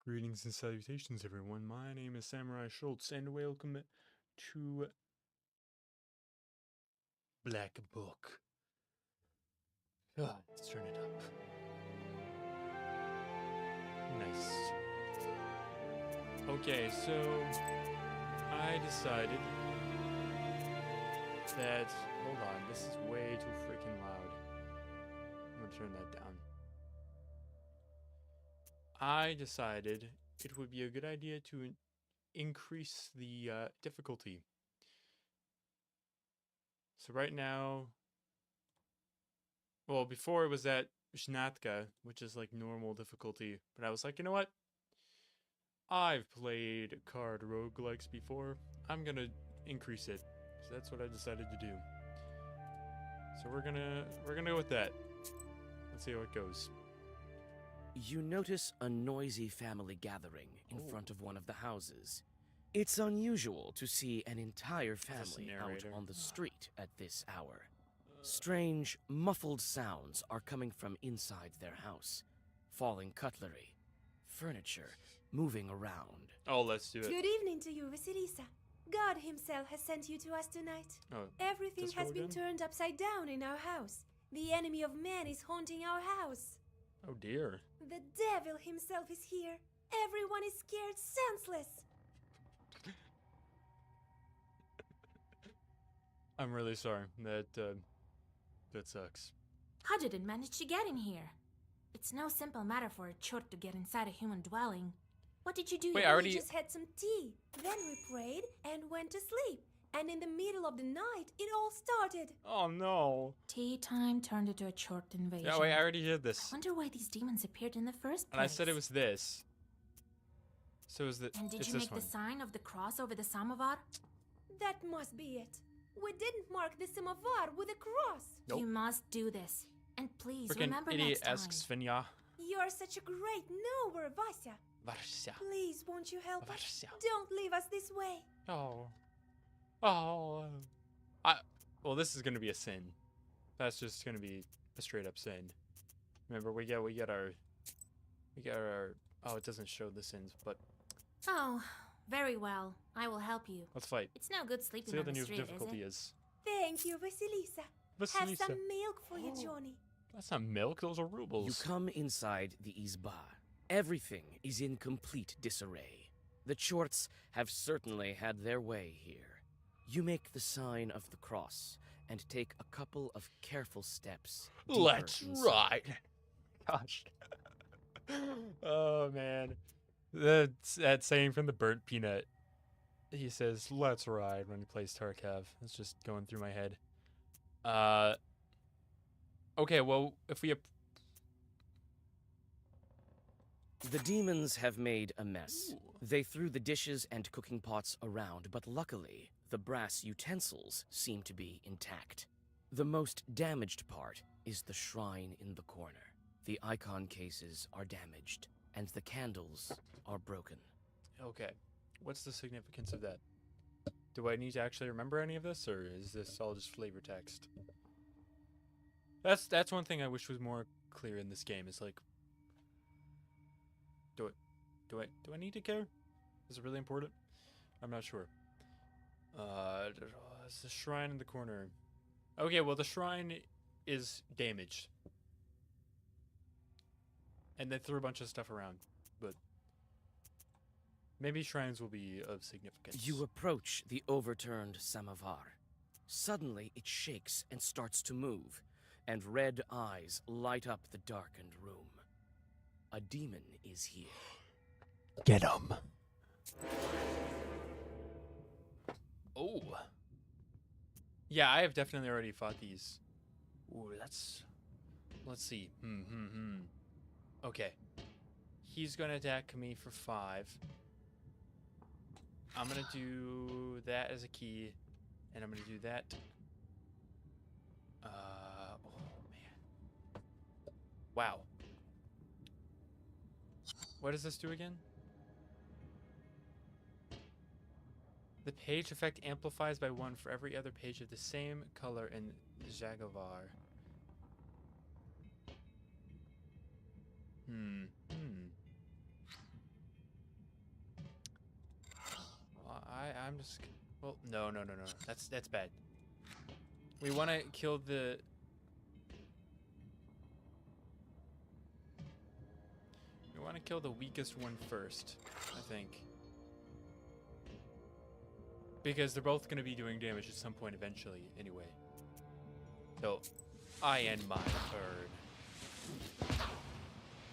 Greetings and salutations, everyone. My name is Samurai Schultz, and welcome to Black Book. Let's turn it up. Nice. Okay, so I decided that. Hold on, this is way too freaking loud. I'm gonna turn that down. I decided it would be a good idea to increase the difficulty. So right now, well, before it was at Shnatka, which is like normal difficulty, but I was like, you know what? I've played card roguelikes before. I'm gonna increase it. So that's what I decided to do. So we're gonna go with that. Let's see how it goes. You notice a noisy family gathering in front of one of the houses. It's unusual to see an entire family out narrator. on the street at this hour. Strange, muffled sounds are coming from inside their house. Falling cutlery, furniture moving around. Oh, let's do it. Good evening to you, Vasilisa. God himself has sent you to us tonight. Oh, Everything this has girl been again? turned upside down in our house. The enemy of man is haunting our house. Oh dear. The devil himself is here. Everyone is scared senseless. I'm really sorry. That sucks. How did it manage to get in here? It's no simple matter for a chort to get inside a human dwelling. What did you do? Wait, here? I already- We just had some tea. Then we prayed and went to sleep. And in the middle of the night, it all started. Oh no. Tea time turned into a chort invasion. Yeah, wait, I already did this. Wonder why these demons appeared in the first place. And I said it was this. So is the And did it's you this make one. the sign of the cross over the samovar? That must be it. We didn't mark the samovar with a cross. Nope. You must do this. And please Freaking remember idiot next time. asks Svenja. You're such a great knower, Vasya. Varsja. Please, won't you help us? Varsja. Don't leave us this way. Oh. Well, this is gonna be a sin. That's just gonna be a straight up sin. Remember, we get our. Oh, it doesn't show the sins, but Oh, very well. I will help you. let's fight. It's no good sleeping See what on the the new street, difficulty is is. Thank you, Vasilisa. Have Vasilisa. some milk for you, Oh. Johnny. That's not milk. Those are rubles. You come inside the izba. Everything is in complete disarray. The Chorts have certainly had their way here. You make the sign of the cross and take a couple of careful steps. deeper Let's inside. ride. Gosh. Oh man, that's that saying from the Burnt Peanut. He says, "Let's ride" when he plays Tarkov. It's just going through my head. Okay, well, if we The demons have made a mess. Ooh. They threw the dishes and cooking pots around, but luckily, the brass utensils seem to be intact. The most damaged part is the shrine in the corner. The icon cases are damaged, and the candles are broken. okay, what's the significance of that? Do I need to actually remember any of this, or is this all just flavor text? That's one thing I wish was more clear in this game. Is like, do I need to care? Is it really important? I'm not sure. It's the shrine in the corner. Okay, well the shrine is damaged, and they threw a bunch of stuff around, but maybe shrines will be of significance. You approach the overturned samovar. Suddenly, it shakes and starts to move, and red eyes light up the darkened room. A demon is here. Get him. Oh. Yeah, I have definitely already fought these. Ooh, let's see. Okay. He's gonna attack me for 5. I'm gonna do that as a key, and I'm gonna do that. Oh man. Wow. What does this do again? The page effect amplifies by 1 for every other page of the same color in Jagavar. just... Well, no. That's bad. We want to kill the... We want to kill the weakest one first, I think. Because they're both going to be doing damage at some point eventually, anyway. So, I end my turn.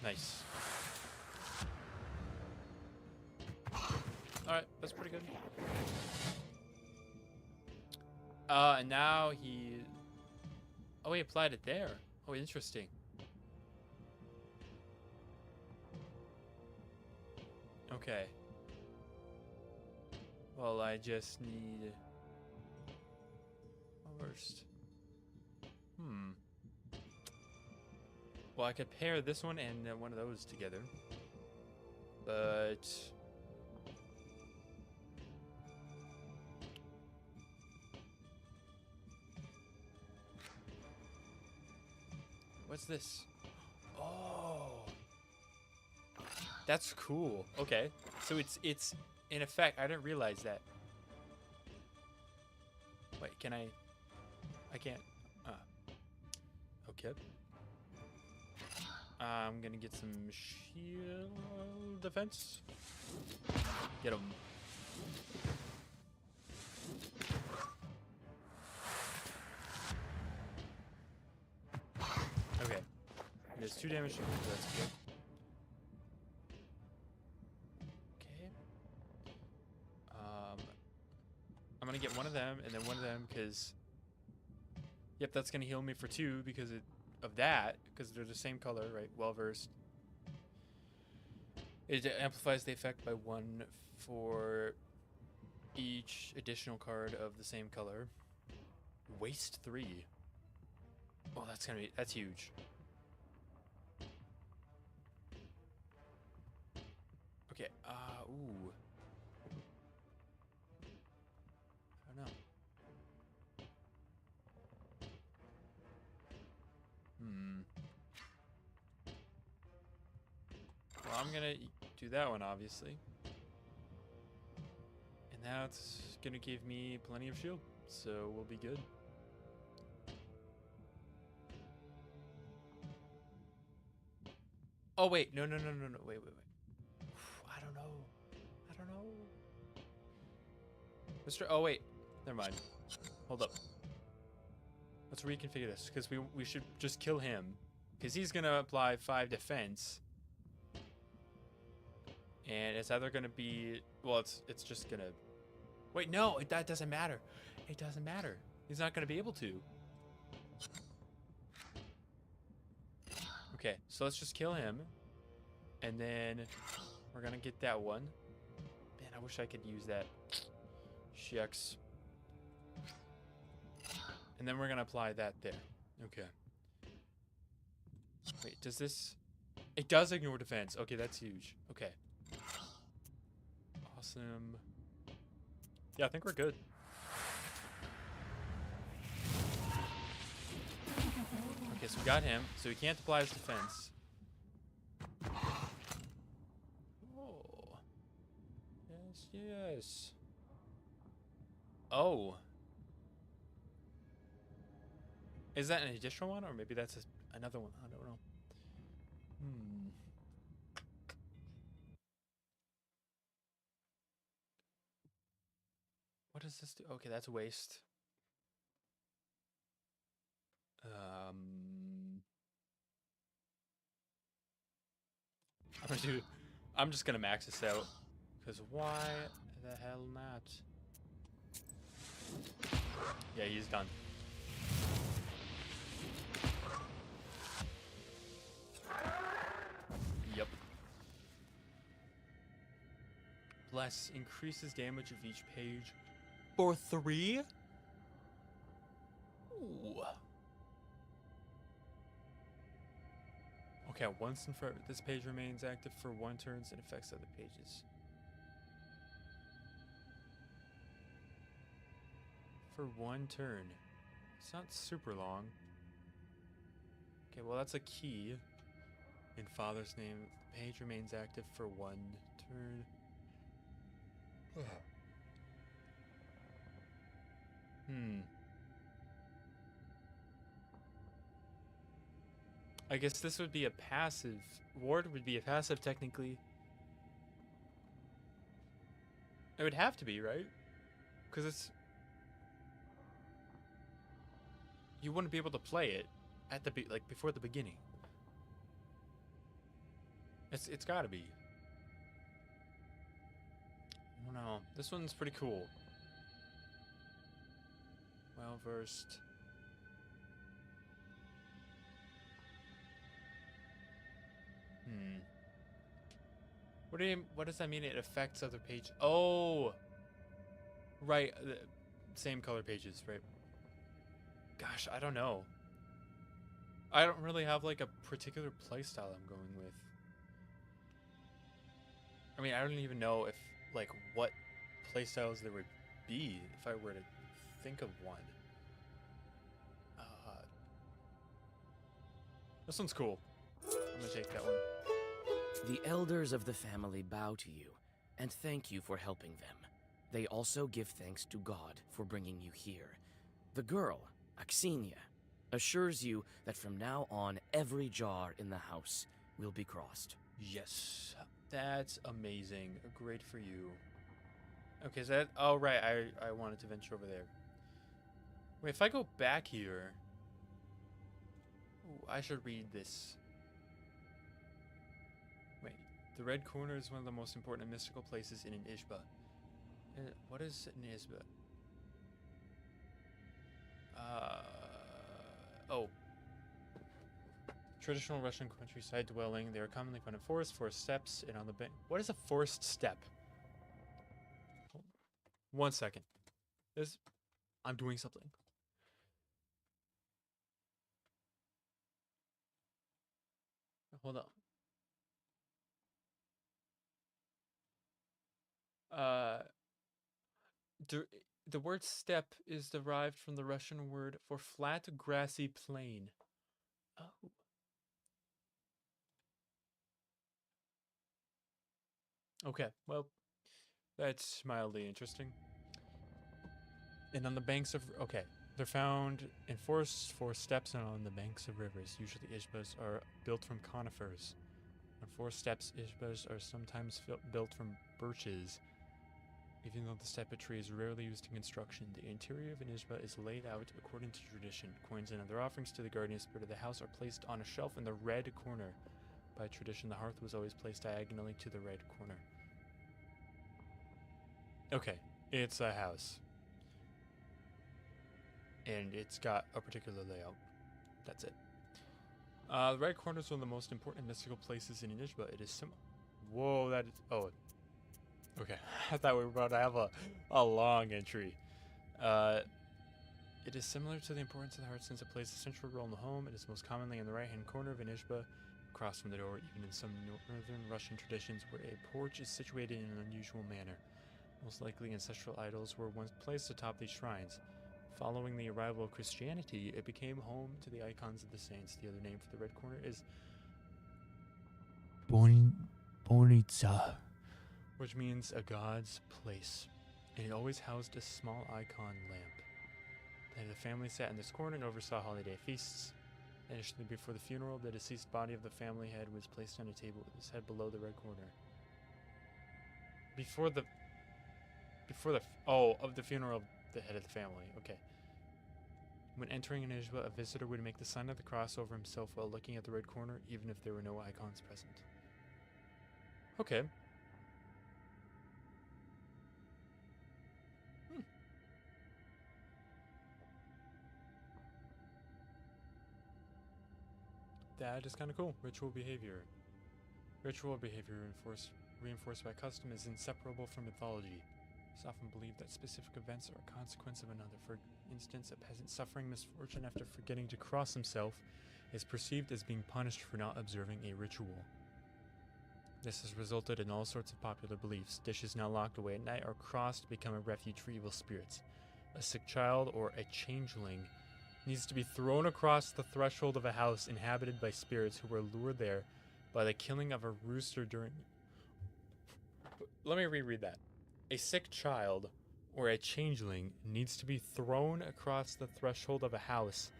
Nice. Alright, that's pretty good. And now he... Oh, he applied it there. Oh, interesting. Okay. Well, I just need... Worst. Well, I could pair this one and one of those together. But... What's this? Oh, that's cool. Okay, so it's in effect. I didn't realize that. Wait, can I? I can't. Okay. I'm gonna get some shield defense. Get him. Okay. There's 2 damage. So that's good. Okay. I'm gonna get one of them and then one of them because. Yep, that's gonna heal me for 2 because of that, because they're the same color, right? Well versed. It amplifies the effect by 1 for each additional card of the same color. Waste 3. Oh, that's huge. Okay, ooh. I don't know. Well, I'm gonna do that one, obviously. And that's gonna give me plenty of shield, so we'll be good. Oh, wait, no, wait. I don't know. Oh, wait, never mind. Hold up. Let's reconfigure this, because we should just kill him, because he's gonna apply 5 defense. And it's either gonna be, well, it's just gonna, wait, no, that doesn't matter. It doesn't matter. He's not gonna be able to. Okay, so let's just kill him. And then we're gonna get that one. Man, I wish I could use that. Shucks. And then we're gonna apply that there. Okay. Wait, does this... It does ignore defense. Okay, that's huge. Okay. Awesome. Yeah, I think we're good. Okay, so we got him. So he can't apply his defense. Oh. Yes. Oh. Is that an additional one? Or maybe that's another one. I don't know. What does this do? Okay, that's waste. I'm just gonna max this out. Because why the hell not? Yeah, he's done. Yep. Bless increases damage of each page for 3? Ooh. Okay, once and forever, this page remains active for 1 turn and affects other pages. For 1 turn. It's not super long. Okay, well that's a key. In Father's name, the page remains active for 1 turn. I guess this would be a passive. Ward would be a passive, technically. It would have to be, right? Because it's... You wouldn't be able to play it at the like before the beginning. It's got to be. I don't know. This one's pretty cool. Well versed. What does that mean? It affects other pages. Oh, right. Same color pages, right? Gosh, I don't know. I don't really have like a particular playstyle I'm going with. I mean, I don't even know if like what playstyles there would be if I were to think of one. This one's cool. I'm gonna take that one. The elders of the family bow to you and thank you for helping them. They also give thanks to God for bringing you here. The girl, Axinia, assures you that from now on, every jar in the house will be crossed. Yes, that's amazing. Great for you. Okay, so that... Oh, right, I wanted to venture over there. Wait, if I go back here... Ooh, I should read this. Wait, the Red Corner is one of the most important and mystical places in Izhba. What is an Izhba? Oh. Traditional Russian countryside dwelling. They are commonly found in forests, forest steppes, and on the bank. What is a forest steppe? 1 second. I'm doing something. Hold on. The word steppe is derived from the Russian word for flat, grassy plain. Oh. Okay, well, that's mildly interesting. And on the banks of... Okay, they're found in forests, forest steppes, and on the banks of rivers. Usually izhbas are built from conifers. On forest steppes, izhbas are sometimes built from birches. Even though the steppe tree is rarely used in construction, the interior of an izhba is laid out according to tradition. Coins and other offerings to the guardian spirit of the house are placed on a shelf in the red corner. By tradition, the hearth was always placed diagonally to the red corner. Okay, it's a house. And it's got a particular layout. That's it. The red corner is one of the most important mystical places in Izhba. It is similar. Whoa, that is... Oh. Okay, I thought we were about to have a long entry. It is similar to the importance of the heart since it plays a central role in the home. It is most commonly in the right-hand corner of an Izhba, across from the door, even in some northern Russian traditions where a porch is situated in an unusual manner. Most likely ancestral idols were once placed atop these shrines. Following the arrival of Christianity, it became home to the icons of the saints. The other name for the red corner is Bonitsa, which means a god's place, and it always housed a small icon lamp. The family sat in this corner and oversaw holiday feasts. Initially, before the funeral, the deceased body of the family head was placed on a table with his head below the red corner. Of the funeral of the head of the family. Okay. When entering an Izhba, a visitor would make the sign of the cross over himself while looking at the red corner, even if there were no icons present. Okay. That is kind of cool. Ritual behavior. Ritual behavior reinforced by custom is inseparable from mythology. It's often believed that specific events are a consequence of another. For instance, a peasant suffering misfortune after forgetting to cross himself is perceived as being punished for not observing a ritual. This has resulted in all sorts of popular beliefs. Dishes now locked away at night are crossed to become a refuge for evil spirits. A sick child or a changeling needs to be thrown across the threshold of a house inhabited by spirits who were lured there by the killing of a rooster during... Let me reread that. A sick child or a changeling needs to be thrown across the threshold of a house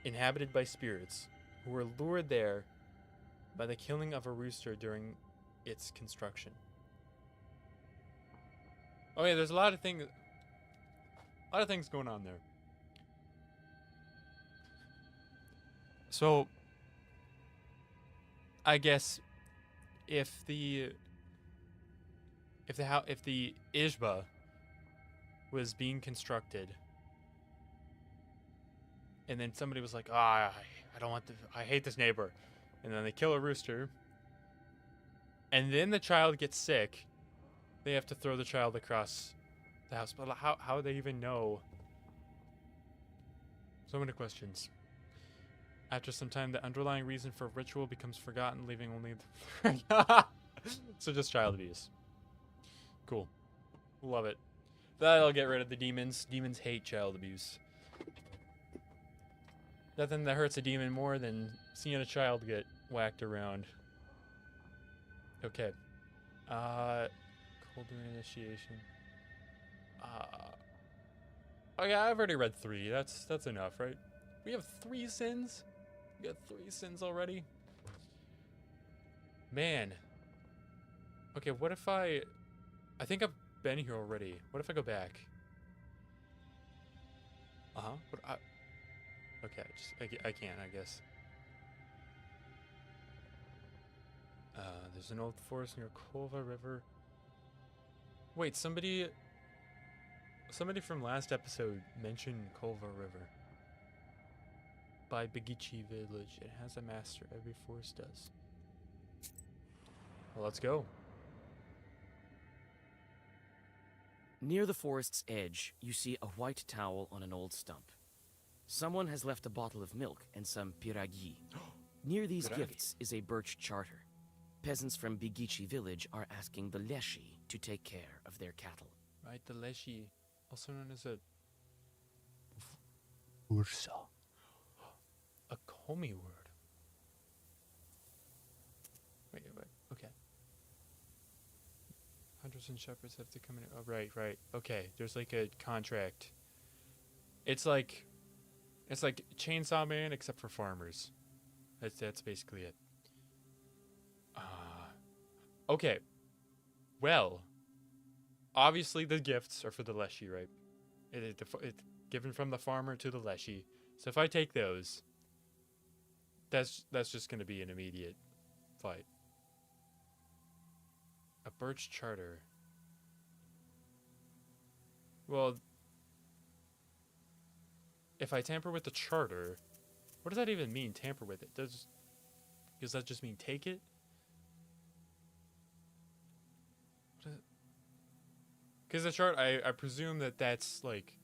inhabited by spirits who were lured there by the killing of a rooster during its construction. Oh yeah, there's a lot of things going on there. So I guess if the Ishba was being constructed, and then somebody was like, I don't want this, I hate this neighbor, and then they kill a rooster, and then the child gets sick, they have to throw the child across the house. But how would they even know? So many questions. After some time, the underlying reason for ritual becomes forgotten, leaving only the so just child abuse. Cool. Love it. That'll get rid of the demons. Demons hate child abuse. Nothing that hurts a demon more than seeing a child get whacked around. Okay. Cold initiation. Okay, I've already read 3. That's enough, right? We have 3 sins? We got 3 sins already? Man. Okay, what if I think I've been here already. What if I go back? Uh-huh. Okay, I can't, I guess. There's an old forest near Kolva River. Wait, somebody from last episode mentioned Kolva River. By Bigichi Village. It has a master. Every forest does. Well, let's go. Near the forest's edge, you see a white towel on an old stump. Someone has left a bottle of milk and some piragi. Near these Piragi. gifts is a birch charter. Peasants from Bigichi village are asking the Leshi to take care of their cattle. Right, the Leshi, also known as a Ursa. A Komi word. Wait, okay. Hunters and shepherds have to come in. Oh, right. Okay, there's like a contract. It's like Chainsaw Man except for farmers. That's basically it. Okay. Well, obviously the gifts are for the Leshi, right? It's given from the farmer to the Leshi. So if I take those, that's just going to be an immediate fight. A birch charter. Well, if I tamper with the charter, what does that even mean, tamper with it? Does that just mean take it? Because the chart, I presume that's like,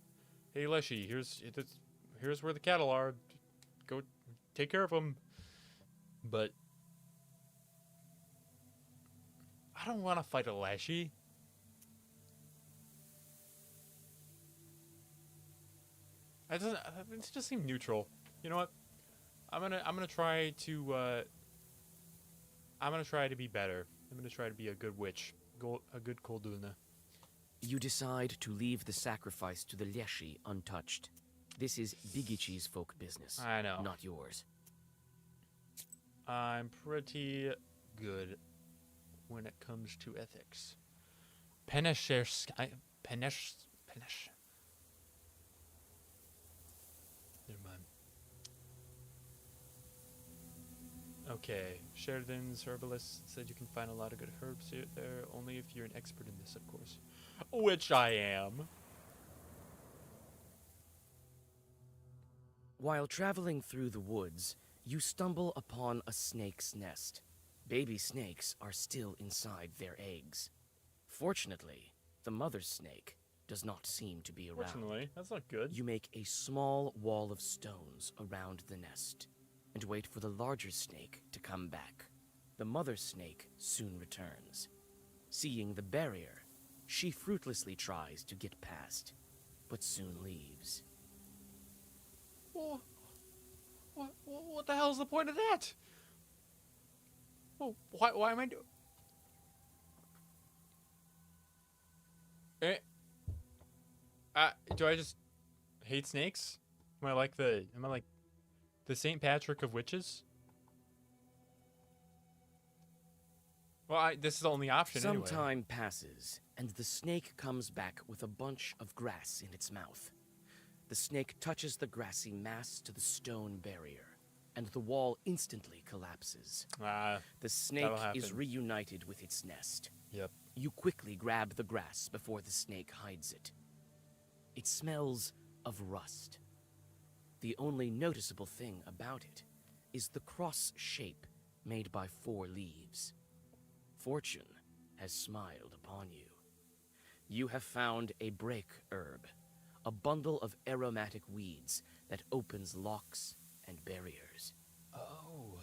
hey Leshi, here's where the cattle are. Go take care of them. But I don't want to fight a Leshi. It just seemed neutral. You know what? I'm gonna try to be better. I'm gonna try to be a good witch, a good Kolduna. You decide to leave the sacrifice to the Leshi untouched. This is Bigichi's folk business. I know. Not yours. I'm pretty good when it comes to ethics. Penesh. Never mind. Okay, Sheridan's herbalist said you can find a lot of good herbs there, only if you're an expert in this, of course. Which I am. While traveling through the woods, you stumble upon a snake's nest. Baby snakes are still inside their eggs. Fortunately, the mother snake does not seem to be around. Fortunately, that's not good. You make a small wall of stones around the nest and wait for the larger snake to come back. The mother snake soon returns. Seeing the barrier, she fruitlessly tries to get past, but soon leaves. Oh, what the hell is the point of that? Oh, why am I doing? do I just hate snakes? Am I like the St. Patrick of witches? Well, this is the only option Some anyway. time passes, and the snake comes back with a bunch of grass in its mouth. The snake touches the grassy mass to the stone barrier, and the wall instantly collapses. The snake is happen. reunited with its nest. Yep. You quickly grab the grass before the snake hides it. It smells of rust. The only noticeable thing about it is the cross shape made by 4 leaves. Fortune has smiled upon you. You have found a break herb, a bundle of aromatic weeds that opens locks and barriers. Oh.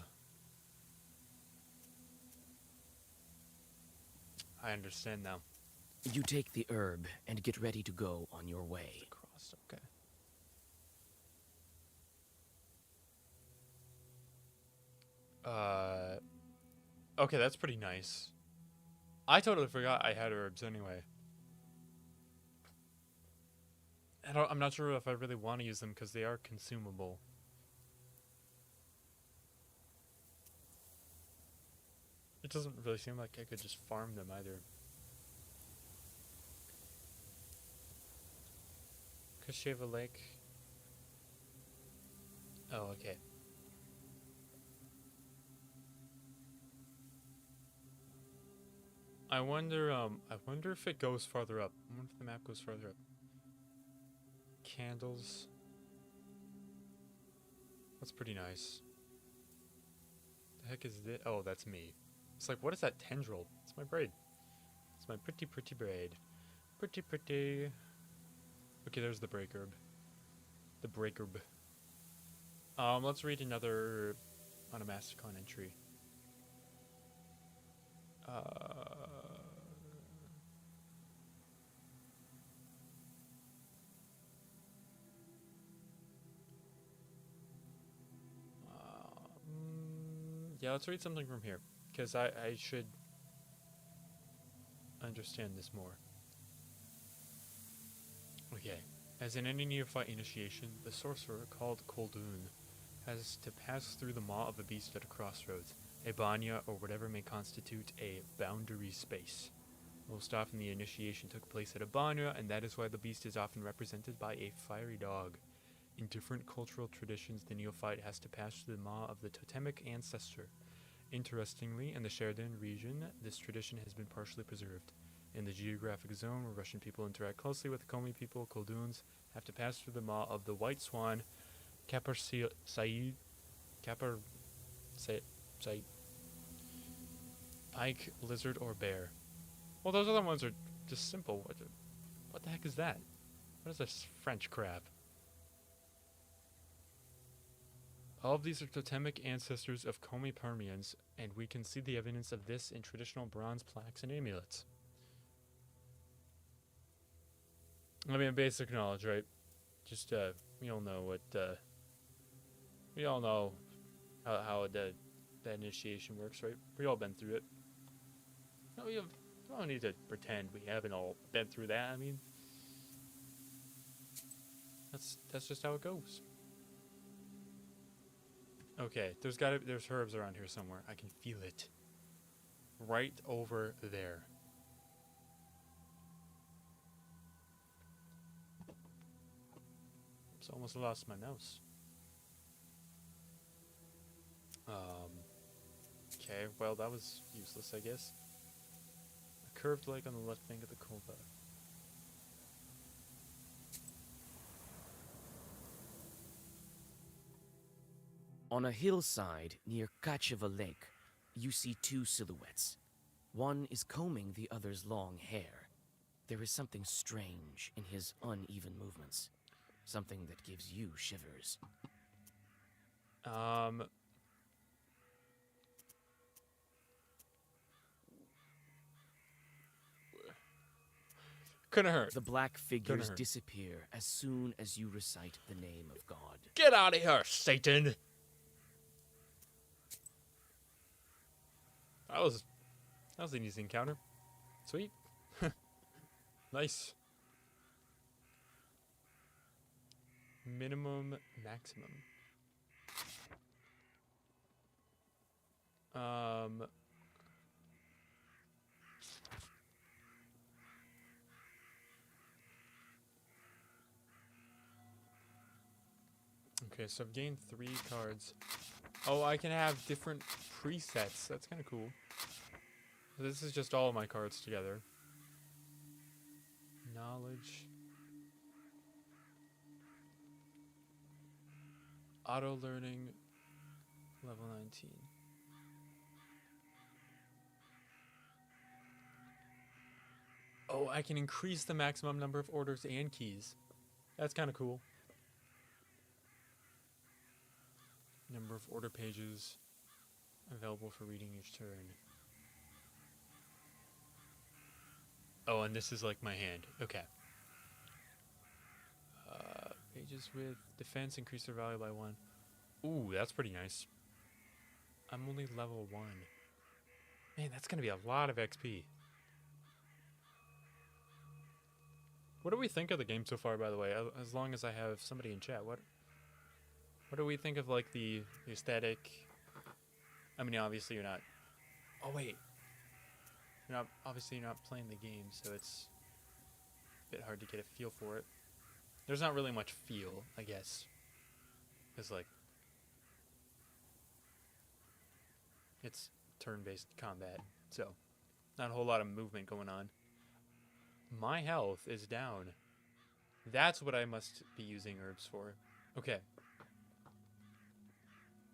I understand now. You take the herb and get ready to go on your way. Cross, okay. Okay, that's pretty nice. I totally forgot I had herbs anyway. I'm not sure if I really want to use them because they are consumable. It doesn't really seem like I could just farm them either. Kasheva Lake. Oh, okay. I wonder if it goes farther up. I wonder if the map goes farther up. Candles. That's pretty nice. The heck is this? Oh, that's me. It's like, what is that tendril? It's my braid. It's my pretty, pretty braid. Pretty, pretty. Okay, there's the break herb. The break herb. Let's read another Onomasticon entry. Yeah, let's read something from here, because I should understand this more. Okay. As in any neophyte initiation, the sorcerer, called Koldun, has to pass through the maw of a beast at a crossroads, a banya, or whatever may constitute a boundary space. Most often the initiation took place at a banya, and that is why the beast is often represented by a fiery dog. In different cultural traditions, the neophyte has to pass through the maw of the totemic ancestor. Interestingly, in the Sheridan region, this tradition has been partially preserved. In the geographic zone where Russian people interact closely with the Komi people, Kolduns have to pass through the maw of the white swan, pike, lizard, or bear. Well, those other ones are just simple. What the heck is that? What is this French crap? All of these are totemic ancestors of Komi Permians, and we can see the evidence of this in traditional bronze plaques and amulets. I mean, basic knowledge, right? Just, we all know what, we all know how the initiation works, right? We all been through it. No, we don't need to pretend we haven't all been through that. I mean, that's just how it goes. Okay, there's herbs around here somewhere. I can feel it. Right over there. It's almost lost my mouse. Okay, well that was useless, I guess. A curved leg on the left bank of the Kolva. On a hillside near Kacheva Lake, you see 2 silhouettes. One is combing the other's long hair. There is something strange in his uneven movements. Something that gives you shivers. Couldn't hurt. The black figures disappear as soon as you recite the name of God. Get out of here, Satan! That was an easy encounter. Sweet. Nice. Minimum, maximum. Okay, so I've gained 3 cards. Oh, I can have different presets. That's kind of cool. This is just all of my cards together. Knowledge. Auto learning. Level 19. Oh, I can increase the maximum number of orders and keys. That's kind of cool. Number of order pages available for reading each turn. Oh, and this is like my hand. Okay. Pages with defense increase their value by 1. Ooh, that's pretty nice. I'm only level 1. Man, that's gonna be a lot of XP. What do we think of the game so far, by the way? As long as I have somebody in chat, what do we think of, like, the aesthetic? I mean, obviously you're not... Oh, wait. Obviously you're not playing the game, so it's a bit hard to get a feel for it. There's not really much feel, I guess. Because, like... It's turn-based combat, so not a whole lot of movement going on. My health is down. That's what I must be using herbs for. Okay.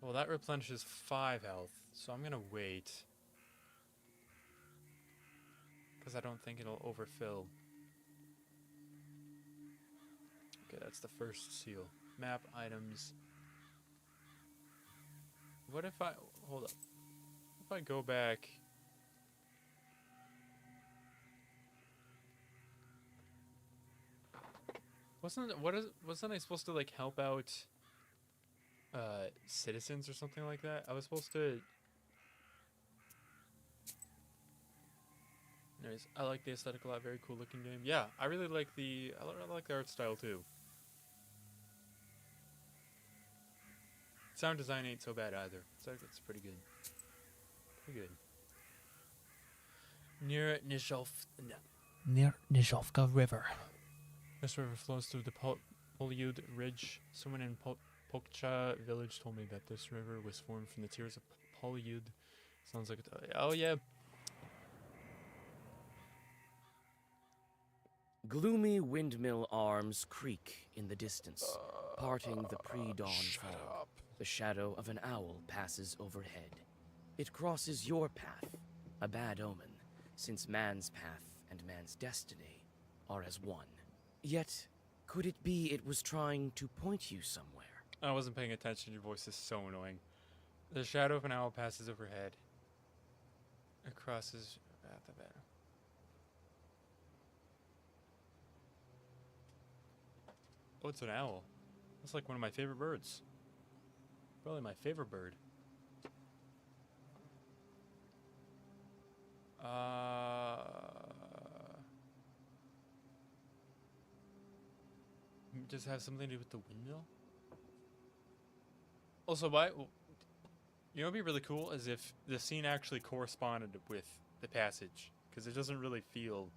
Well, that replenishes 5 health, so I'm gonna wait. Because I don't think it'll overfill. Okay, that's the first seal. Map items. What if I... Hold up. If I go back... Wasn't I supposed to, like, help out citizens or something like that? I was supposed to... Anyways, I like the aesthetic a lot. Very cool looking game. Yeah, I really like the art style too. Sound design ain't so bad either. It's pretty good. Pretty good. Near Nizhovka River. This river flows through the Polyud Ridge. Someone in Pokcha village told me that this river was formed from the tears of Polyud. Sounds like oh yeah. Gloomy windmill arms creak in the distance, parting the pre-dawn fog. The shadow of an owl passes overhead. It crosses your path, a bad omen, since man's path and man's destiny are as one. Yet, could it be it was trying to point you somewhere? I wasn't paying attention. Your voice is so annoying. The shadow of an owl passes overhead. It crosses path of it. Oh, it's an owl. That's like one of my favorite birds. Probably my favorite bird. Does it have something to do with the windmill? Also, why? You know, what'd be really cool is if the scene actually corresponded with the passage, because it doesn't really feel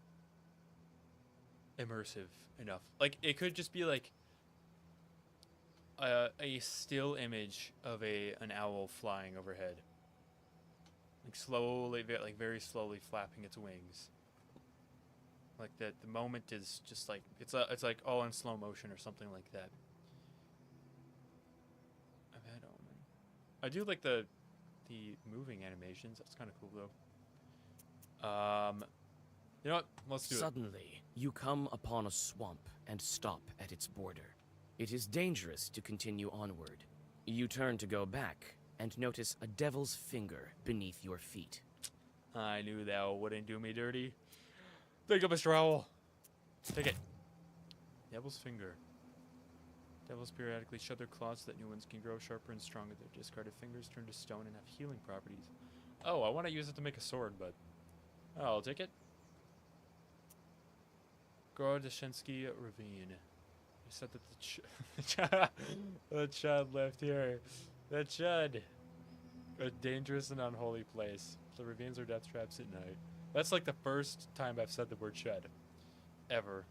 immersive enough. Like, it could just be like a still image of an owl flying overhead, like slowly, like very slowly flapping its wings. Like that, the moment is just like it's like all in slow motion or something like that. A bad omen. I do like the moving animations. That's kind of cool though. You know what? Let's do it. Suddenly, you come upon a swamp and stop at its border. It is dangerous to continue onward. You turn to go back and notice a devil's finger beneath your feet. I knew that wouldn't do me dirty. Take it, Mr. Owl. Take it. Devil's finger. Devils periodically shed their claws so that new ones can grow sharper and stronger. Their discarded fingers turn to stone and have healing properties. Oh, I want to use it to make a sword, but I'll take it. Gorodashensky Ravine. I said that the chud left here. The chud. A dangerous and unholy place. The ravines are death traps at night. That's like the first time I've said the word chud. Ever.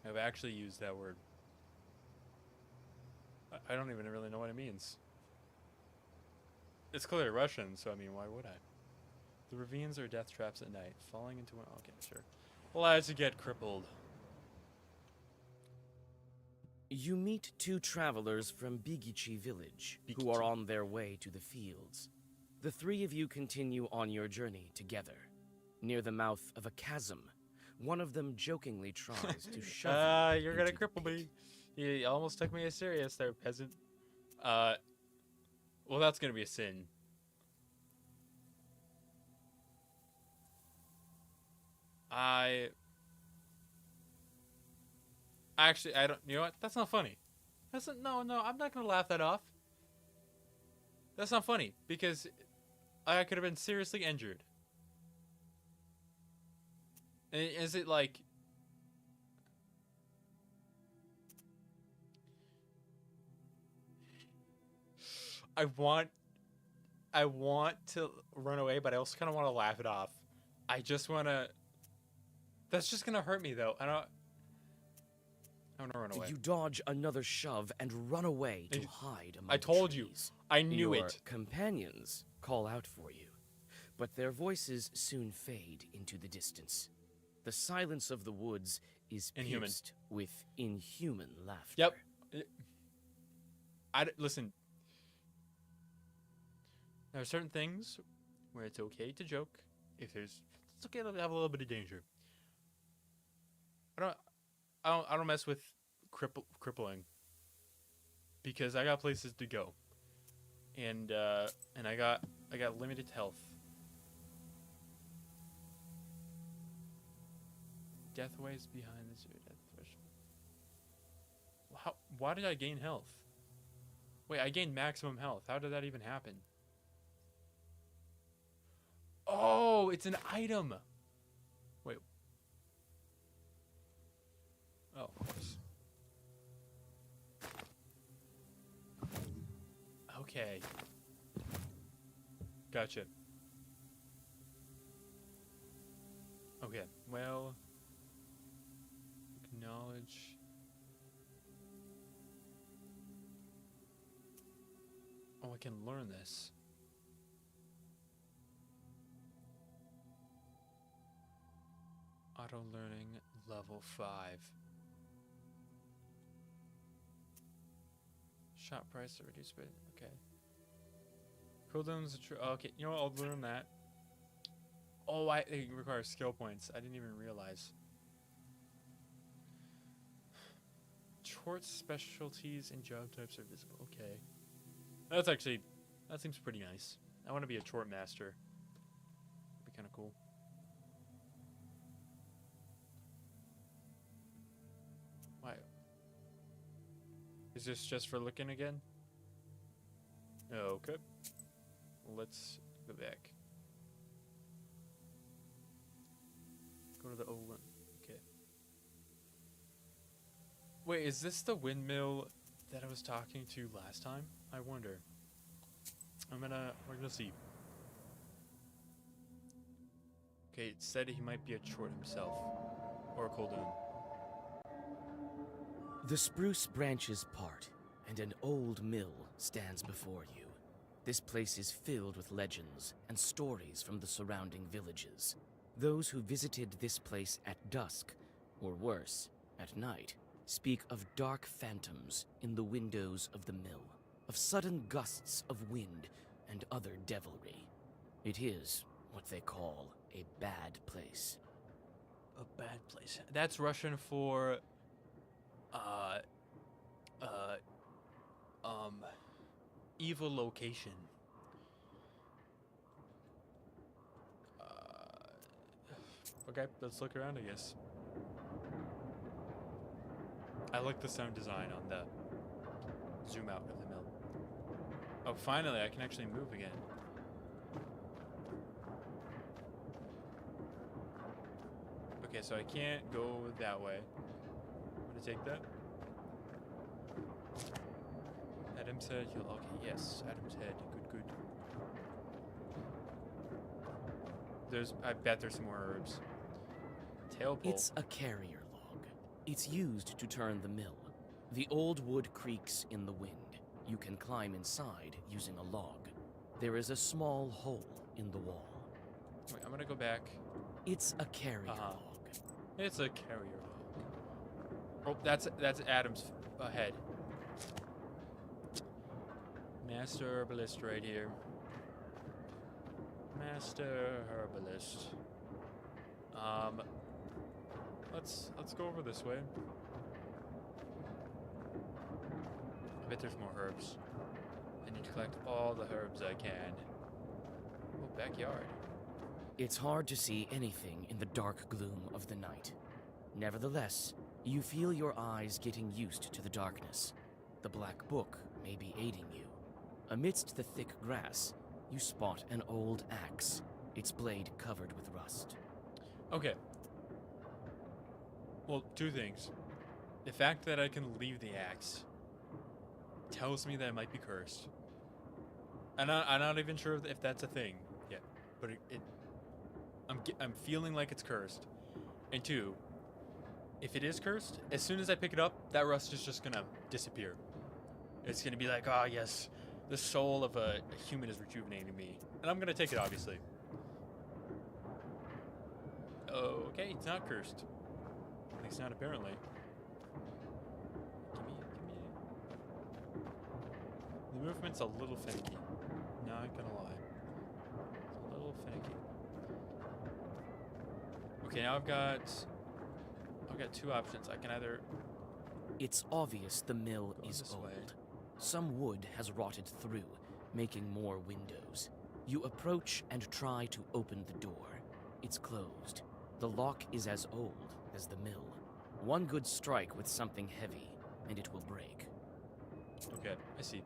I've actually used that word. I don't even really know what it means. It's clearly Russian, so I mean, why would I? The ravines are death traps at night. Falling into one. Okay, sure. Well, as you get crippled. You meet two travelers from Bigichi village who Bigichi. are on their way to the fields. The three of you continue on your journey together. Near the mouth of a chasm, one of them jokingly tries to shove you You're gonna into the cripple pit. me. You almost took me as serious there, peasant. Well, that's gonna be a sin. Actually, I don't. You know what? That's not funny. That's not, no. I'm not gonna laugh that off. That's not funny because I could have been seriously injured. And is it like? I want to run away, but I also kind of want to laugh it off. I just want to. That's just gonna hurt me though. I want to run away. You dodge another shove and run away to hide among I told you. trees. I knew Your it. companions call out for you, but their voices soon fade into the distance. The silence of the woods is Inhuman. pierced with inhuman laughter. Yep. Listen. There are certain things where it's okay to joke. It's okay to have a little bit of danger. I don't mess with crippling because I got places to go, and I got limited health. Death waves behind the zero death threshold. Why did I gain health? Wait, I gained maximum health. How did that even happen? Oh, it's an item. Wait. Oh, of course. Okay. Gotcha. Okay, well... Acknowledge... Oh, I can learn this. Auto learning level 5. Shot price to reduce bit. Okay. Cooldowns. Okay, you know what? I'll learn that. Oh, it requires skill points. I didn't even realize. Short specialties and job types are visible. Okay. That seems pretty nice. I want to be a chort master. That'd be kind of cool. Why? Is this just for looking again? Okay. Let's go back. Go to the old one. Okay. Wait, is this the windmill that I was talking to last time? I wonder. We're gonna see. Okay, it said he might be a chort himself. Or a Koldoon. The spruce branches part, and an old mill stands before you. This place is filled with legends and stories from the surrounding villages. Those who visited this place at dusk, or worse, at night, speak of dark phantoms in the windows of the mill, of sudden gusts of wind and other devilry. It is what they call a bad place. A bad place. That's Russian for evil location. Okay, let's look around, I guess. I like the sound design on the zoom out of the mill. Oh, finally, I can actually move again. Okay, so I can't go that way. I'm gonna take that. Adam's head. Okay, yes, Adam's head. Good, good. I bet there's some more herbs. Tail pole. It's a carrier log. It's used to turn the mill. The old wood creaks in the wind. You can climb inside using a log. There is a small hole in the wall. Wait, I'm gonna go back. It's a carrier log. It's a carrier log. Oh, that's Adam's head. Master herbalist right here. Master herbalist. Let's go over this way. I bet there's more herbs. I need to collect all the herbs I can. Oh, backyard. It's hard to see anything in the dark gloom of the night. Nevertheless, you feel your eyes getting used to the darkness. The black book may be aiding you. Amidst the thick grass, you spot an old axe, its blade covered with rust. Okay. Well, two things. The fact that I can leave the axe tells me that it might be cursed. I'm not even sure if that's a thing yet, but I'm feeling like it's cursed. And two, if it is cursed, as soon as I pick it up, that rust is just gonna disappear. It's gonna be like, ah, yes, the soul of a human is rejuvenating me, and I'm gonna take it, obviously. Okay, it's not cursed. At least not apparently. Give me. The movement's a little finicky. Not gonna lie. It's a little finicky. Okay, now I've got two options. I can either It's obvious the mill Go is this old. way. Some wood has rotted through, making more windows. You approach and try to open the door. It's closed. The lock is as old as the mill. One good strike with something heavy, and it will break. Okay, I see.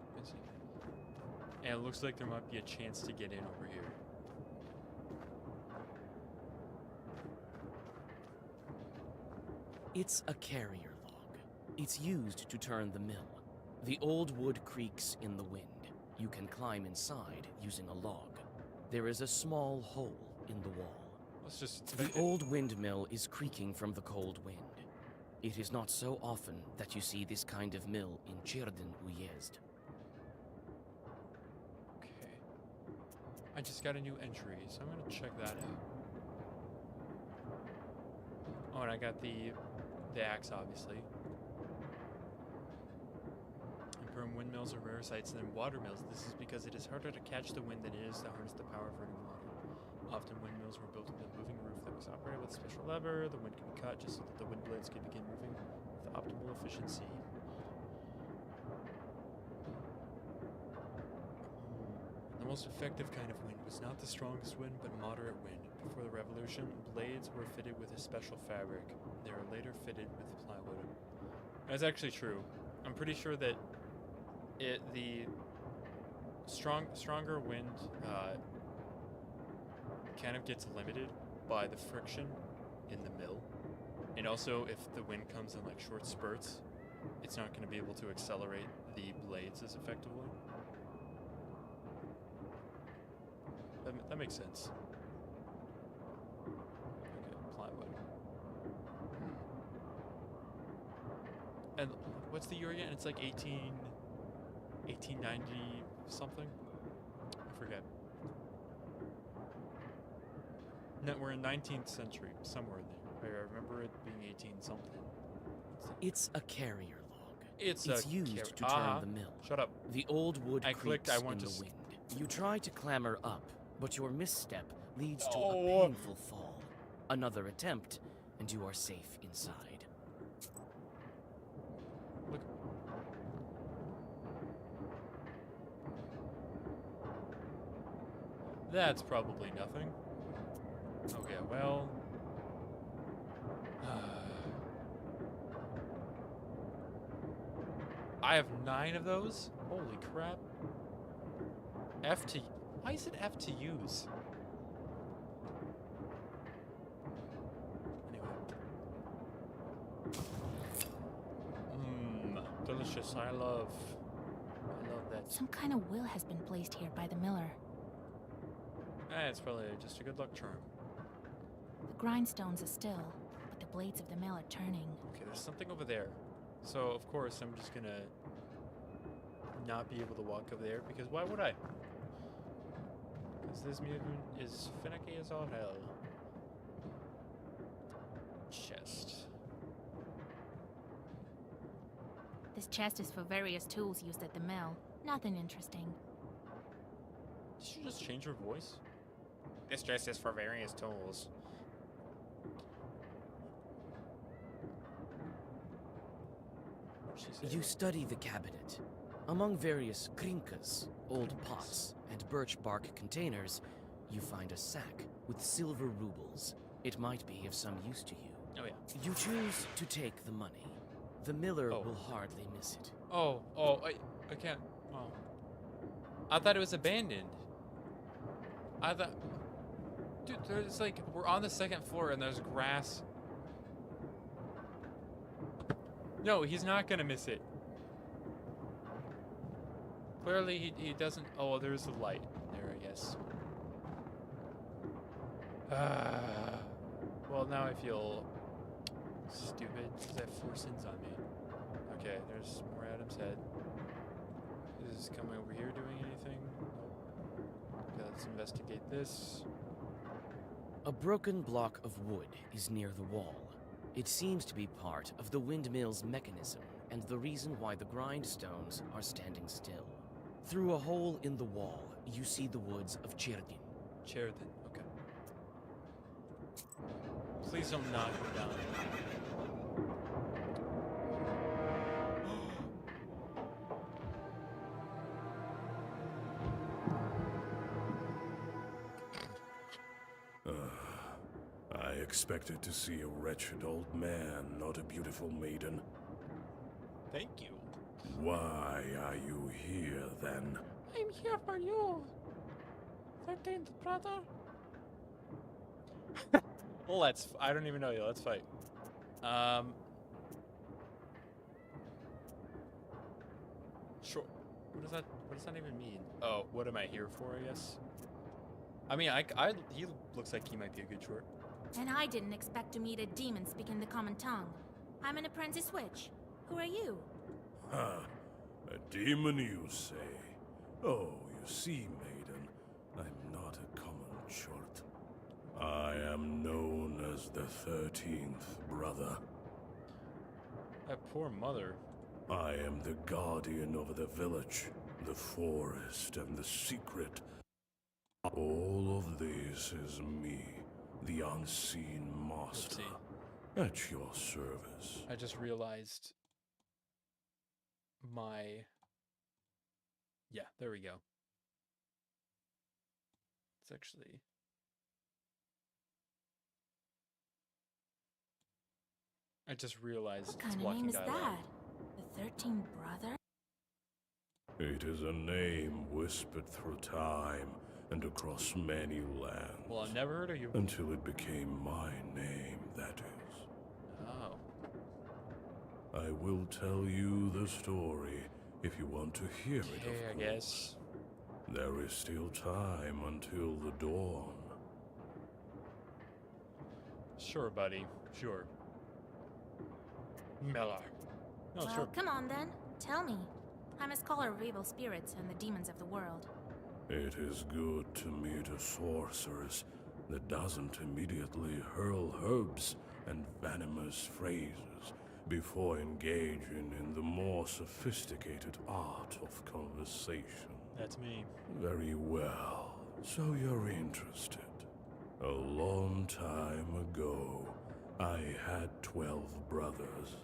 And it looks like there might be a chance to get in over here. It's a carrier log. It's used to turn the mill. The old wood creaks in the wind. You can climb inside using a log. There is a small hole in the wall. Let's just The inspect it. old windmill is creaking from the cold wind. It is not so often that you see this kind of mill in Cirdan Uyezd. Okay. I just got a new entry, so I'm gonna check that out. Oh, and I got the axe, obviously. Imperm windmills are rarer sights than water mills. This is because it is harder to catch the wind than it is to harness the power of running water. Often windmills were built with a moving roof that was operated with a special lever. The wind could be cut just so that the wind blades could begin moving with optimal efficiency. The most effective kind of wind was not the strongest wind, but moderate wind. Before the revolution, blades were fitted with a special fabric. They were later fitted with plywood. That's actually true. I'm pretty sure that the stronger wind kind of gets limited by the friction in the mill, and also if the wind comes in like short spurts, it's not going to be able to accelerate the blades as effectively. That makes sense. Okay, plywood. And what's the year again? It's like 1890 something? I forget. No, we're in 19th century, somewhere in there. I remember it being 18 something. It's a carrier log. It's used to turn the mill. Shut up. The old wood I creaks clicked, I want in to the wind. You try to clamber up, but your misstep leads to Oh. a painful fall. Another attempt, and you are safe inside. Look. That's probably nothing. Okay, well. I have 9 of those? Holy crap. F to. Why is it F to use? Anyway. Delicious. I love Some kind of will has been placed here by the miller. It's probably just a good luck charm. The grindstones are still, but the blades of the mill are turning. Okay, there's something over there. So, of course, I'm just gonna not be able to walk over there, because why would I? Because this mutant is finicky as all hell. Chest. This chest is for various tools used at the mill. Nothing interesting. Did you just change your voice? This chest is for various tools. What'd she say? You study the cabinet. Among various krinkas, old pots, and birch bark containers, you find a sack with silver rubles. It might be of some use to you. Oh, yeah. You choose to take the money. The miller Oh. will hardly miss it. I can't. Oh. I thought it was abandoned. I thought. Dude, there's like. We're on the second floor and there's grass. No, he's not gonna miss it. Clearly, he doesn't. Oh, well, there's a light there, I guess. Well, now I feel stupid because I have 4 sins on me. Okay, there's more Adam's head. Is this coming over here doing anything? Nope. Okay, let's investigate this. A broken block of wood is near the wall. It seems to be part of the windmill's mechanism and the reason why the grindstones are standing still. Through a hole in the wall, you see the woods of Chirdin. Sheridan, okay. Please don't knock me down. I expected to see a wretched old man, not a beautiful maiden. Thank you. Why are you here, then? I'm here for you, 13th brother. Well, I don't even know you. Let's fight. Sure. What does that even mean? Oh, what am I here for, I guess? I mean, he looks like he might be a good short. And I didn't expect to meet a demon speaking the common tongue. I'm an apprentice witch. Who are you? Huh. A demon, you say? Oh, you see, maiden, I'm not a common short. I am known as the 13th brother. That poor mother. I am the guardian over the village, the forest, and the secret. All of this is me, the unseen master, at your service. I just realized my... Yeah, there we go. It's actually... I just realized What it's kind of walking name is dialogue. that? The 13th brother? It is a name whispered through time and across many lands. Well, I've never heard of you. Until it became my name, that is. Oh. I will tell you the story if you want to hear it, Okay, of I course. guess. There is still time until the dawn. Sure, buddy. Sure. Miller. Oh, Well, sure. come on then. Tell me. I'm a scholar of evil spirits and the demons of the world. It is good to meet a sorceress that doesn't immediately hurl herbs and venomous phrases before engaging in the more sophisticated art of conversation. That's me. Very well. So you're interested. A long time ago, I had 12 brothers.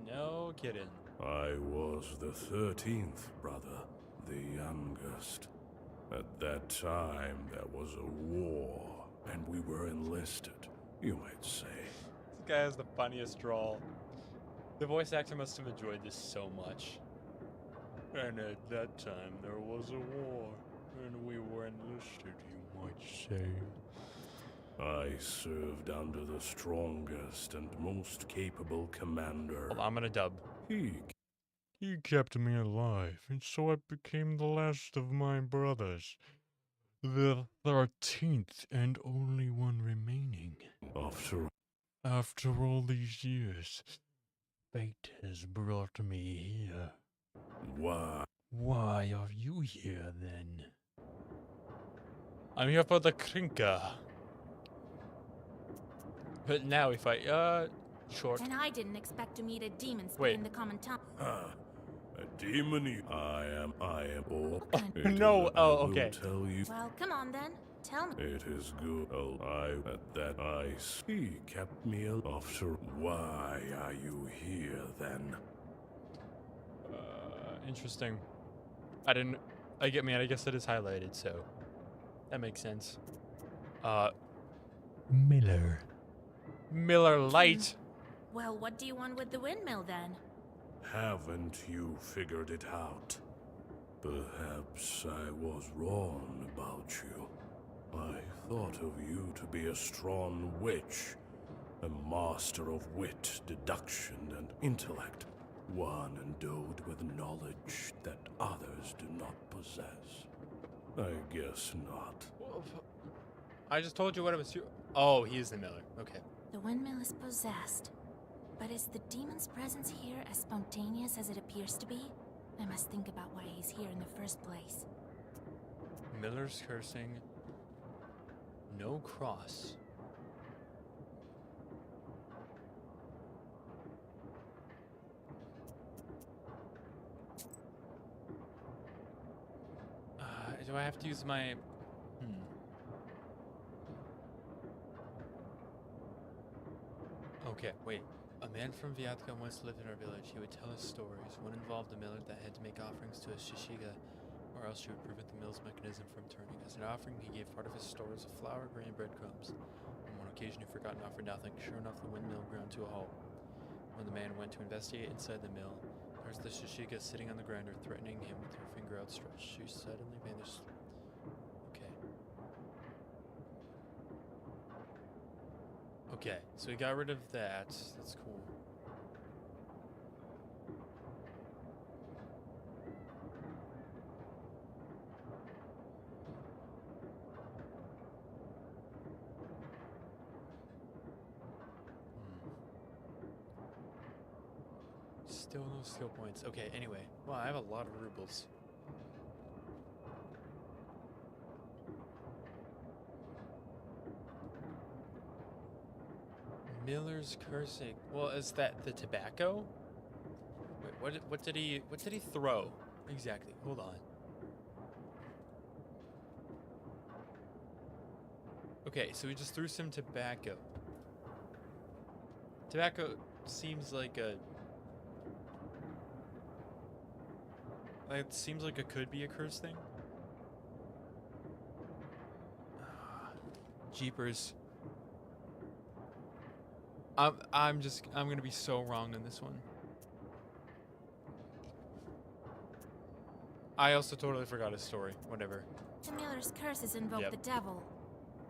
No kidding. I was the 13th brother, the youngest. At that time, there was a war, and we were enlisted, you might say. This guy has the funniest drawl. The voice actor must have enjoyed this so much. And at that time, there was a war, and we were enlisted, you might say. I served under the strongest and most capable commander. Hold on, I'm gonna dub. He He kept me alive, and so I became the last of my brothers. The 13th and only one remaining. After all these years, fate has brought me here. why? Why are you here then? I'm here for the Krinka. But now if I, short. And I didn't expect to meet a demon Wait. speaking the common tongue. A demon? I am. Oh, kind it is No, that oh, I will okay. Tell you. Well, come on then. Tell me. It is good. Oh, at that I see kept me after. Why are you here then? Interesting. I guess it is highlighted, so that makes sense. Miller Lite. Well, what do you want with the windmill then? Haven't you figured it out? Perhaps I was wrong about you. I thought of you to be a strong witch, a master of wit, deduction, and intellect, one endowed with knowledge that others do not possess. I guess not. I just told you what it was. Oh, he is the Miller. Okay. The windmill is possessed. But is the demon's presence here as spontaneous as it appears to be? I must think about why he's here in the first place. Miller's cursing. No cross. Do I have to use my... Okay, wait. A man from Viatka once lived in our village. He would tell us stories. One involved a miller that had to make offerings to a Shishiga, or else she would prevent the mill's mechanism from turning. As an offering, he gave part of his stores of flour, grain, and breadcrumbs. On one occasion, he forgot and offered nothing. Sure enough, the windmill ground to a halt. When the man went to investigate inside the mill, there was the Shishiga sitting on the grinder, threatening him with her finger outstretched. She suddenly vanished. Okay. Okay, so we got rid of that. That's cool. Still no skill points. Okay, anyway. Wow, I have a lot of rubles. Miller's cursing. Well, is that the tobacco? Wait, what did he throw? Exactly. Hold on. Okay, so he just threw some tobacco. Tobacco seems like a... It seems like it could be a curse thing. Jeepers. I'm gonna be so wrong on this one. I also totally forgot his story. Whatever. The miller's curses invoke Yep. the devil.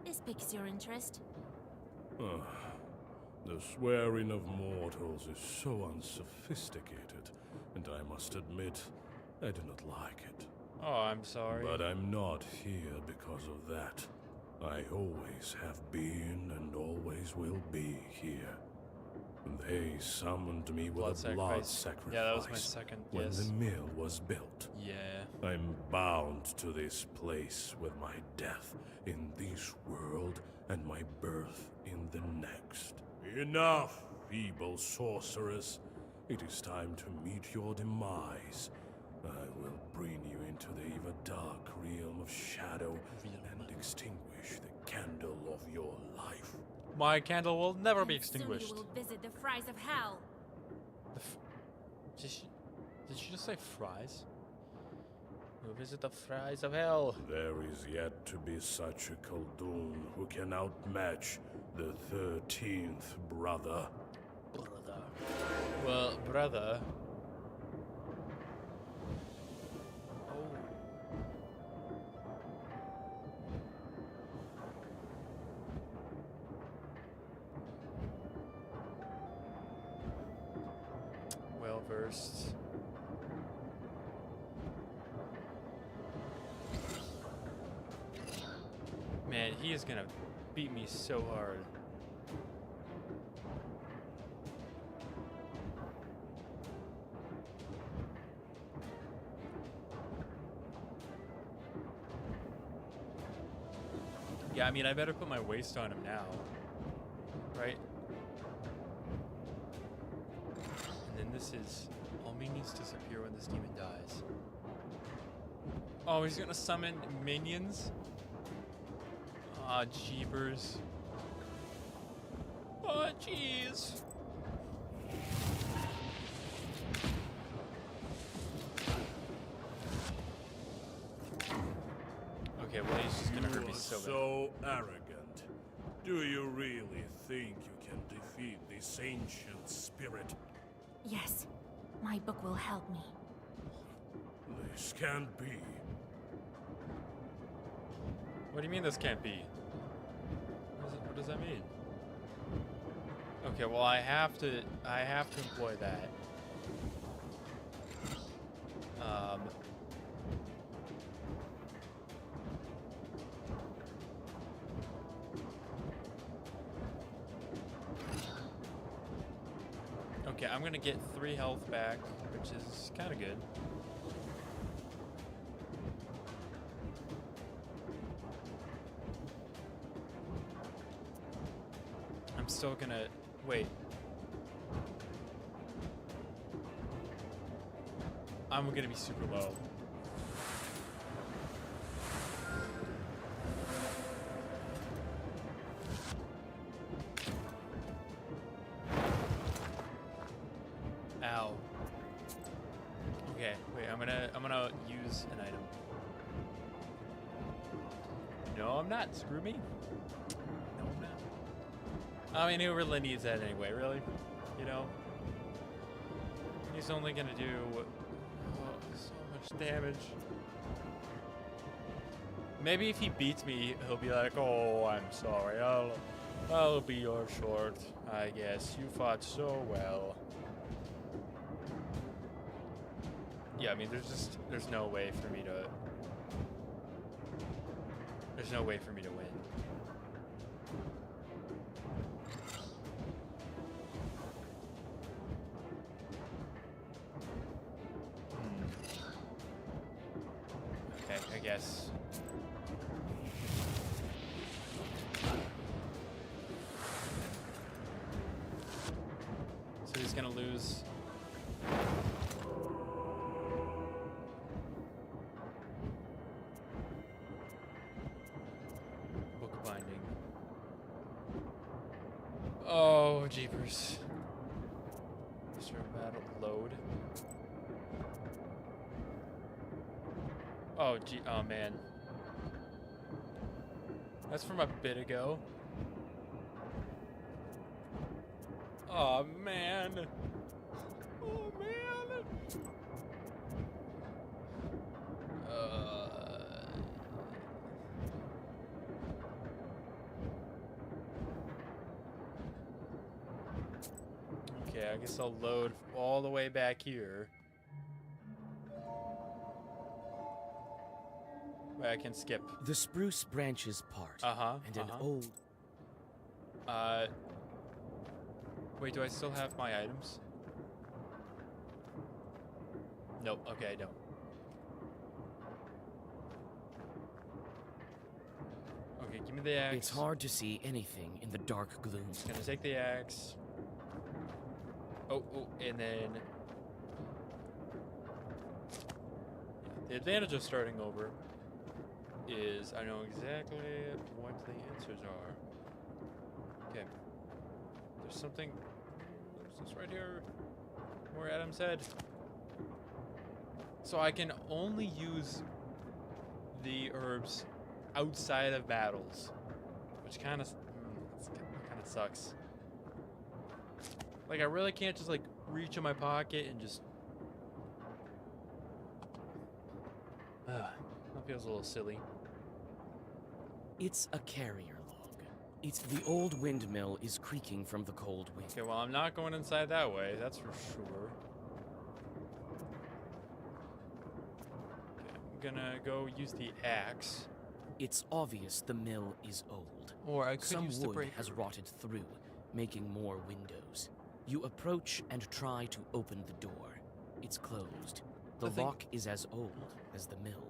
This piques your interest. The swearing of mortals is so unsophisticated, and I must admit, I do not like it. Oh, I'm sorry. But I'm not here because of that. I always have been and always will be here. They summoned me with a blood sacrifice. Yeah, that was my second when guess. the mill was built. Yeah. I'm bound to this place with my death in this world and my birth in the next. Enough, feeble sorceress. It is time to meet your demise. I will bring you into the ever dark realm of shadow and extinguish the candle of your life. My candle will never be And extinguished. soon you will visit the fries of hell. Did she just say fries? We'll visit the fries of hell. There is yet to be such a Khaldun who can outmatch the 13th brother. Brother. Well, brother. Oh. Well versed. man, he is gonna beat me so hard. Yeah, I mean, I better put my waist on him now, right? And then this is... all minions disappear when this demon dies. Oh, he's gonna summon minions? Aw, jeepers. Aw, jeez. Okay, well, he's just gonna hurt me so bad. So arrogant. Do you really think you can defeat this ancient spirit? Yes, my book will help me. This can't be. What do you mean this can't be? What does that mean? Okay, well, I have to employ that. Okay, I'm gonna get 3 health back, which is kind of good. I'm still gonna wait. I'm gonna be super low. Ow. Okay, wait, I'm gonna use an item. No, I'm not. Screw me. No, I'm not. I mean, who really needs that anyway, really? You know? He's only gonna do so much damage. Maybe if he beats me, he'll be like, "Oh, I'm sorry. I'll be your short. I guess you fought so well." Yeah, I mean, there's no way for me to. There's no way for me to win. Okay, I guess. So he's gonna lose. Book binding. Oh, jeepers. Start battle load. Oh, oh man. That's from a bit ago. Oh man. Oh man. Okay, I guess I'll load all the way back here. Wait, I can skip. The spruce branches part, and an old... Wait, do I still have my items? Nope, okay, I don't. Okay, give me the axe. It's hard to see anything in the dark gloom. Just gonna take the axe. Oh, and then... The advantage of starting over is I know exactly what the answers are. Okay. There's something... There's this right here. Where Adam said. So I can only use the herbs outside of battles. Which kind of sucks. Like, I really can't just, like, reach in my pocket and just... that feels a little silly. It's a carrier log. It's the old windmill is creaking from the cold wind. Okay, well, I'm not going inside that way, that's for sure. Okay, I'm gonna go use the axe. It's obvious the mill is old. Or I could Some use the wood breaker. has rotted through, making more windows. You approach and try to open the door. It's closed. The lock is as old as the mill.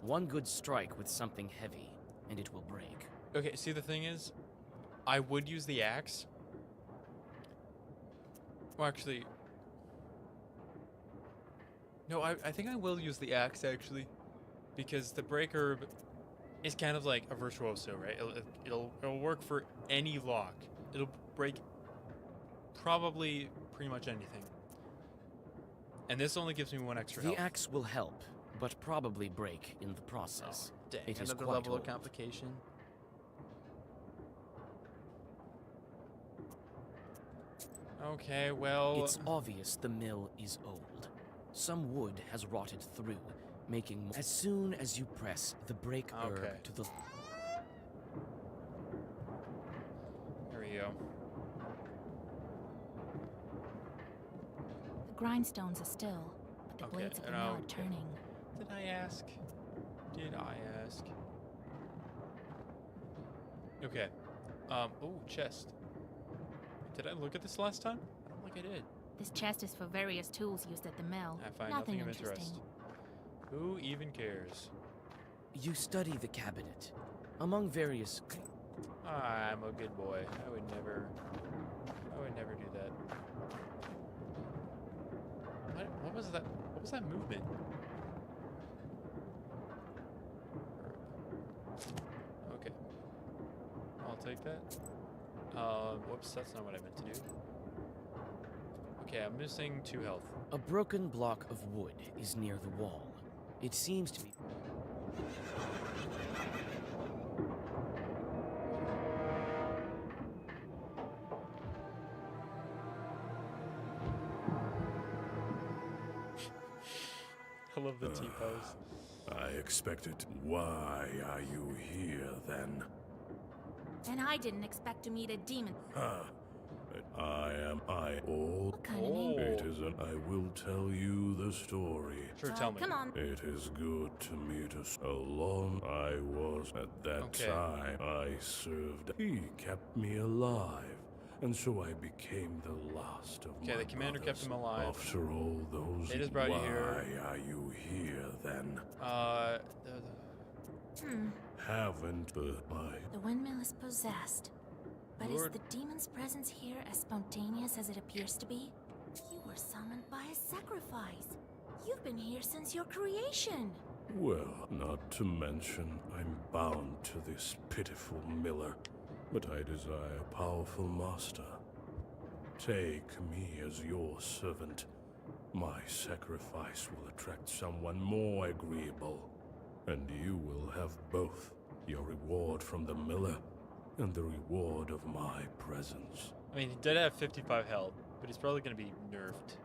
One good strike with something heavy, and it will break. Okay, see, the thing is, I would use the axe. Well, actually... No, I think I will use the axe, actually. Because the breaker is kind of like a virtuoso, right? It'll work for any lock. It'll break probably pretty much anything. And this only gives me 1 extra The health. axe will help, but probably break in the process. Dang, It is another quite level old. of complication. Okay, well... It's obvious the mill is old. Some wood has rotted through, making as soon as you press the break Okay. herb to the There we go. The grindstones are still, but the Okay, blades of the and mill okay. are turning. Did I ask? Did I ask? Okay. Oh, chest. Did I look at this last time? I don't think I did. This chest is for various tools used at the mill. I find Nothing nothing of interesting. interest. Who even cares? You study the cabinet. Among various I'm a good boy. I would never do that. What was that? What was that movement? Okay. I'll take that. Whoops, that's not what I meant to do. Okay, I'm missing 2 health. A broken block of wood is near the wall. It seems to be I love the T-pose. I expected. Why are you here then? And I didn't expect to meet a demon. Huh. I old. What kind of name? It is an. I will tell you the story. Sure, tell me. Come on. It is good to meet us. Alone I was at that Okay. time. I served. He kept me alive, and so I became the last of my Okay, the commander kept brothers. him alive. After all those, They just brought you here. why are you here then? Haven't The windmill is possessed. But Lord. is the demon's presence here as spontaneous as it appears to be? You were summoned by a sacrifice. You've been here since your creation. Well, not to mention, I'm bound to this pitiful miller, but I desire a powerful master. Take me as your servant. My sacrifice will attract someone more agreeable, and you will have both your reward from the miller and the reward of my presence. I mean, he did have 55 health, but he's probably going to be nerfed.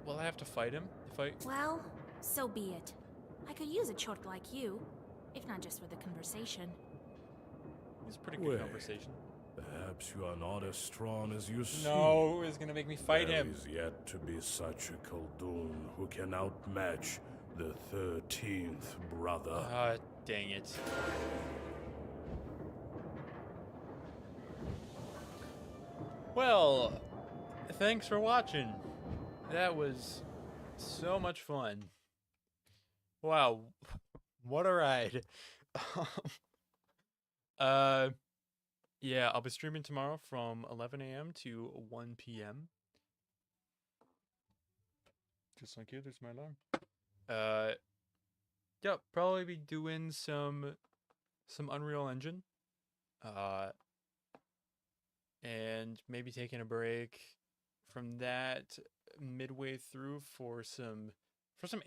Will I have to fight him? Well, so be it. I could use a chort like you, if not just for the conversation. It's a pretty good Wait. conversation. Perhaps you are not as strong as you seem. No, it's going to make me fight There him. is yet to be such a Khaldun who can outmatch the 13th brother. Ah, dang it. Well, thanks for watching. That was so much fun. Wow, what a ride. Yeah, I'll be streaming tomorrow from 11 a.m. to 1 p.m. Just like you, there's my alarm. Yeah, probably be doing some Unreal Engine. And maybe taking a break from that midway through for some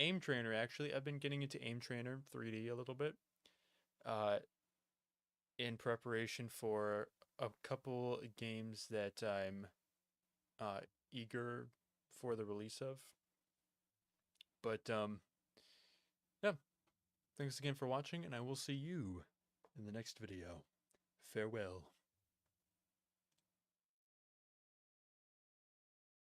Aim Trainer. Actually, I've been getting into Aim Trainer 3D a little bit. In preparation for a couple games that I'm eager for the release of. But yeah, thanks again for watching, and I will see you in the next video. Farewell.